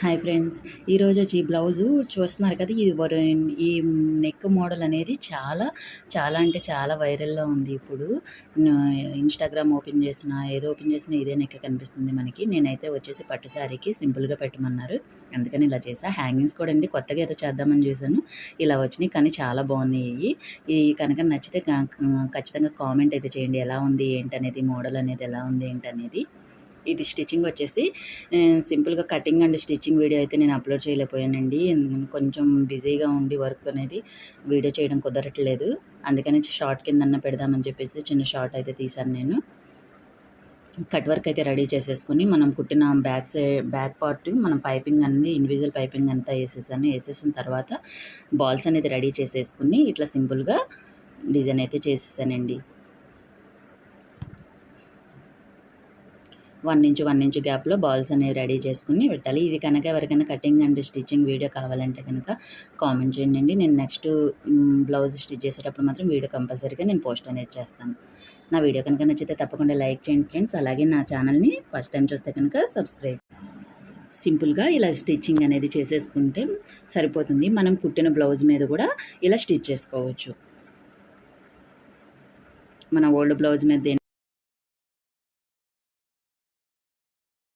Hi friends, ఈరోజు వచ్చి ఈ బ్లౌజు చూస్తున్నారు కదా. ఈ నెక్ మోడల్ అనేది చాలా చాలా అంటే చాలా వైరల్‌లో ఉంది ఇప్పుడు. ఇన్‌స్టాగ్రామ్ ఓపెన్ చేసినా, ఏదో ఓపెన్ చేసినా ఇదే నెక్ కనిపిస్తుంది మనకి. నేనైతే వచ్చేసి పట్టు శారీకి సింపుల్‌గా పెట్టమన్నారు. అందుకని ఇలా చేశా. హ్యాంగింగ్స్ కూడా అండి కొత్తగా ఏదో చేద్దామని చూశాను. ఇలా వచ్చినాయి కానీ చాలా బాగున్నాయి. ఇవి కనుక నచ్చితే ఖచ్చితంగా కామెంట్ అయితే చేయండి. ఎలా ఉంది ఏంటనేది, మోడల్ అనేది ఎలా ఉంది ఏంటనేది. ఇది స్టిచ్చింగ్ వచ్చేసి సింపుల్‌గా కటింగ్ అండ్ స్టిచ్చింగ్ వీడియో అయితే నేను అప్లోడ్ చేయలేకపోయానండి. ఎందుకంటే కొంచెం బిజీగా ఉండి వర్క్ అనేది వీడియో చేయడం కుదరట్లేదు. అందుకని షార్ట్ కిందన్నా పెడదామని చెప్పేసి చిన్న షార్ట్ అయితే తీశాను నేను. కట్ వర్క్ అయితే రెడీ చేసేసుకొని మనం కుట్టిన బ్యాక్ పార్ట్ మనం పైపింగ్ అనేది ఇండివిజువల్ పైపింగ్ అంతా వేసేసిన తర్వాత బాల్స్ అనేది రెడీ చేసేసుకుని ఇట్లా సింపుల్‌గా డిజైన్ అయితే చేసేసానండి. 1 ఇంచ్ గ్యాప్లో బాల్స్ అనేవి రెడీ చేసుకుని పెట్టాలి. ఇది కనుక ఎవరికైనా కటింగ్ అండ్ స్టిచ్చింగ్ వీడియో కావాలంటే కనుక కామెంట్ చేయండి. నేను నెక్స్ట్ బ్లౌజ్ స్టిచ్ చేసేటప్పుడు మాత్రం వీడియో కంపల్సరీగా నేను పోస్ట్ అనేది చేస్తాను. నా వీడియో కనుక నచ్చితే తప్పకుండా లైక్ చేయండి ఫ్రెండ్స్. అలాగే నా ఛానల్ని ఫస్ట్ టైం చూస్తే కనుక సబ్స్క్రైబ్. సింపుల్గా ఇలా స్టిచ్చింగ్ అనేది చేసేసుకుంటే సరిపోతుంది. మనం కుట్టిన బ్లౌజ్ మీద కూడా ఇలా స్టిచ్ చేసుకోవచ్చు. మన ఓల్డ్ బ్లౌజ్ మీద